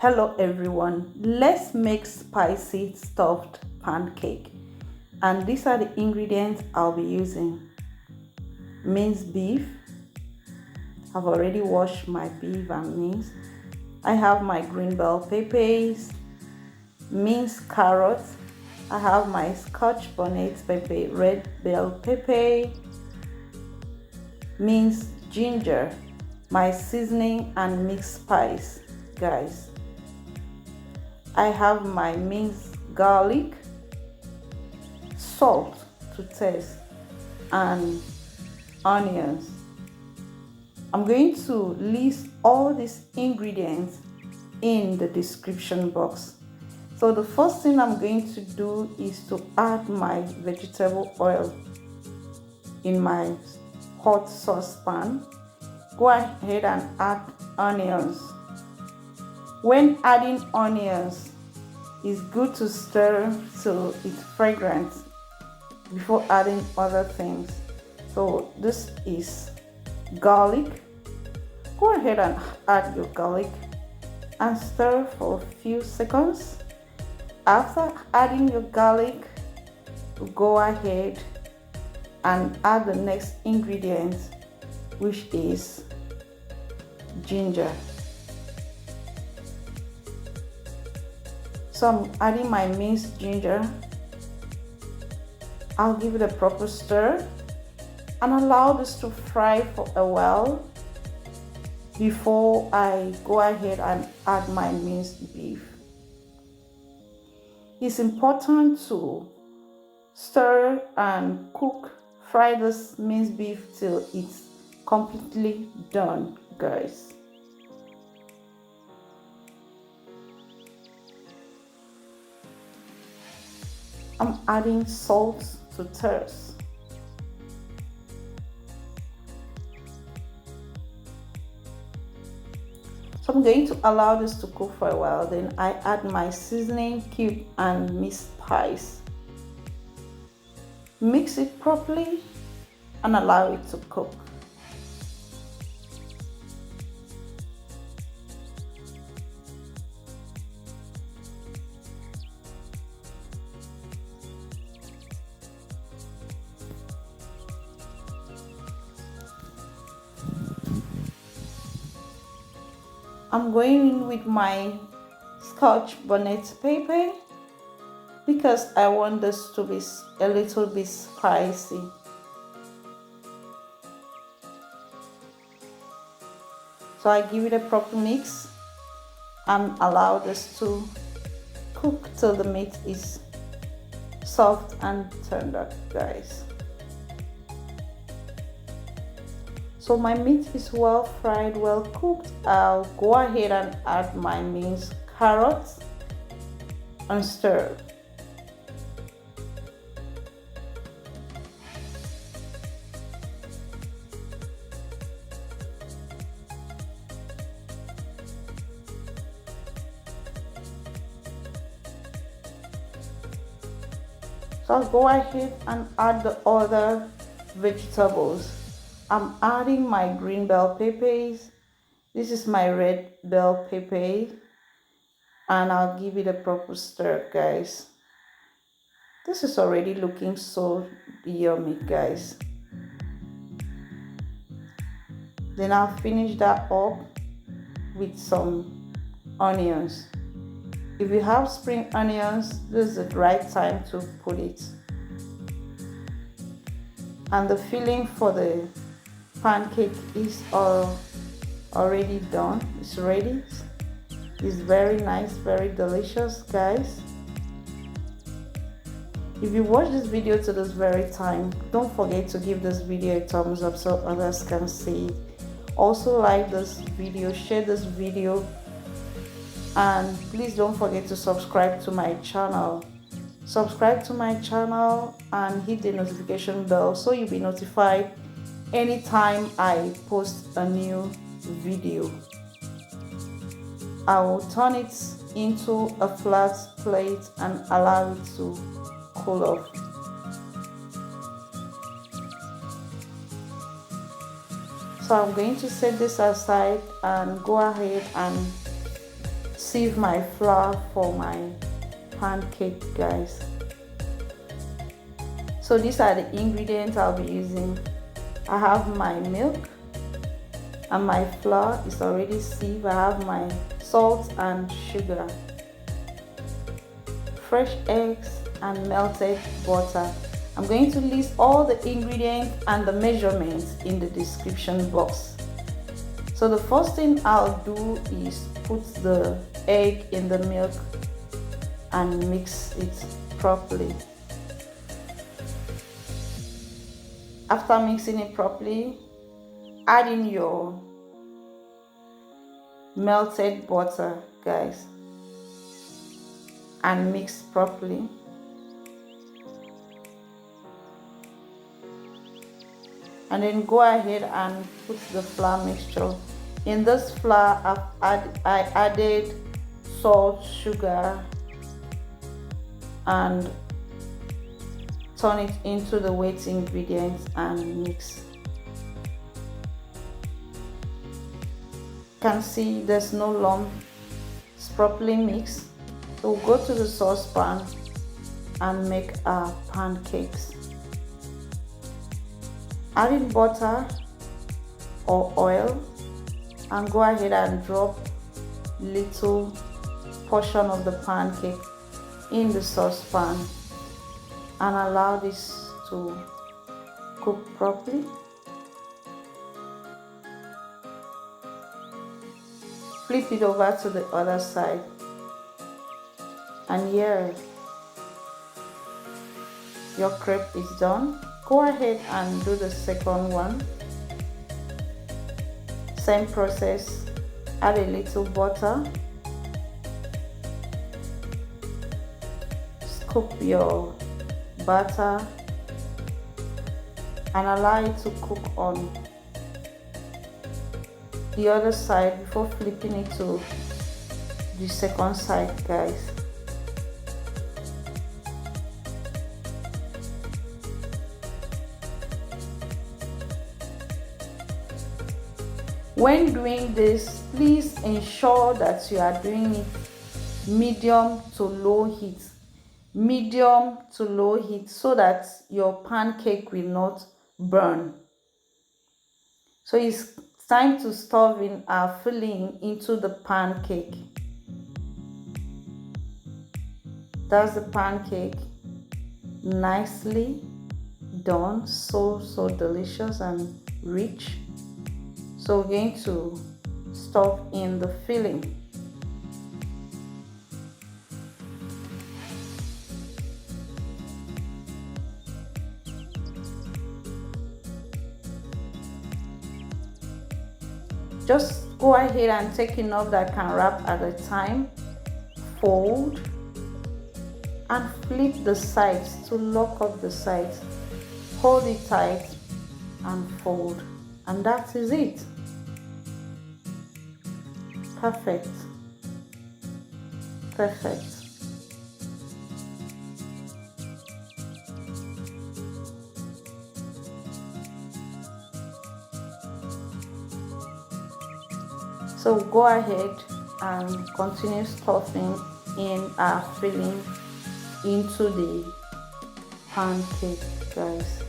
Hello everyone, let's make spicy stuffed pancake, and these are the ingredients I'll be using. Minced beef. I've already washed my beef and minced. I have my green bell peppers, minced carrots. I have my scotch bonnet pepper, red bell pepper, minced ginger, my seasoning and mixed spice, guys. I have my minced garlic, salt to taste, and onions. I'm going to list all these ingredients in the description box. So the first thing I'm going to do is to add my vegetable oil in my hot saucepan. Go ahead and add onions. When adding onions, it's good to stir till it's fragrant before adding other things. So this is garlic. Go ahead and add your garlic and stir for a few seconds. After adding your garlic, go ahead and add the next ingredient, which is ginger. So I'm adding my minced ginger. I'll give it a proper stir and allow this to fry for a while before I go ahead and add my minced beef. It's important to stir and fry this minced beef till it's completely done, guys. I'm adding salt to taste. So I'm going to allow this to cook for a while. Then I add my seasoning cube and mixed spice. Mix it properly and allow it to cook. I'm going in with my scotch bonnet pepper because I want this to be a little bit spicy. So I give it a proper mix and allow this to cook till the meat is soft and tender, guys. So my meat is well fried, well cooked. I'll go ahead and add my minced carrots and stir. So I'll go ahead and add the other vegetables. I'm adding my green bell peppers. This is my red bell pepper, and I'll give it a proper stir, guys. This is already looking so yummy, guys. Then I'll finish that up with some onions. If you have spring onions, this is the right time to put it. And the filling for the pancake is already done. It's ready. It's very nice, very delicious, guys. If you watch this video to this very time, don't forget to give this video a thumbs up so others can see it. Also like this video, share this video, and please don't forget to subscribe to my channel. Subscribe to my channel and hit the notification bell so you'll be notified anytime I post a new video. I will turn it into a flat plate and allow it to cool off. So I'm going to set this aside and go ahead and sieve my flour for my pancake, guys. So these are the ingredients I'll be using. I have my milk and my flour is already sieved. I have my salt and sugar, fresh eggs and melted butter. I'm going to list all the ingredients and the measurements in the description box. So the first thing I'll do is put the egg in the milk and mix it properly. After mixing it properly, add in your melted butter, guys, and mix properly. And then go ahead and put the flour mixture. In this flour, I added salt, sugar, and turn it into the wet ingredients and mix. You can see there's no lump. It's properly mixed. So we'll go to the saucepan and make our pancakes. Add in butter or oil and go ahead and drop little portion of the pancake in the saucepan and allow this to cook properly. Flip it over to the other side, and here your crepe is done. Go ahead and do the second one. Same process. Add a little butter. Scoop your butter and allow it to cook on the other side before flipping it to the second side, guys. When doing this, please ensure that you are doing it medium to low heat. Medium to low heat so that your pancake will not burn. So it's time to stuff in our filling into the pancake. That's the pancake, nicely done, so delicious and rich. So we're going to stuff in the filling. Just go ahead and take enough that can wrap at a time. Fold and flip the sides to lock up the sides. Hold it tight and fold, and that is it. Perfect. Perfect. So go ahead and continue stuffing in our filling into the pancake, guys.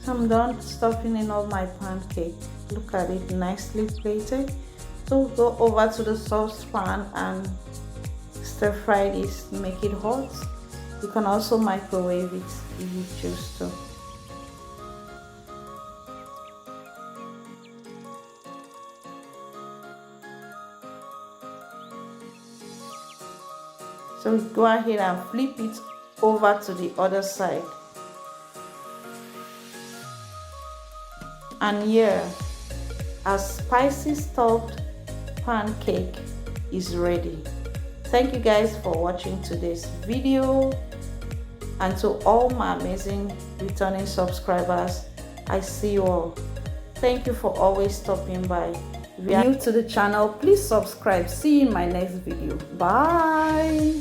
I'm done stuffing in all my pancake. Look at it, nicely plated. So go over to the saucepan and stir fry this, make it hot. You can also microwave it if you choose to. So go ahead and flip it over to the other side. And here, our spicy stuffed pancake is ready. Thank you guys for watching today's video, and to all my amazing returning subscribers, I see you all. Thank you for always stopping by. If you are new to the channel, please subscribe. See you in my next video. Bye.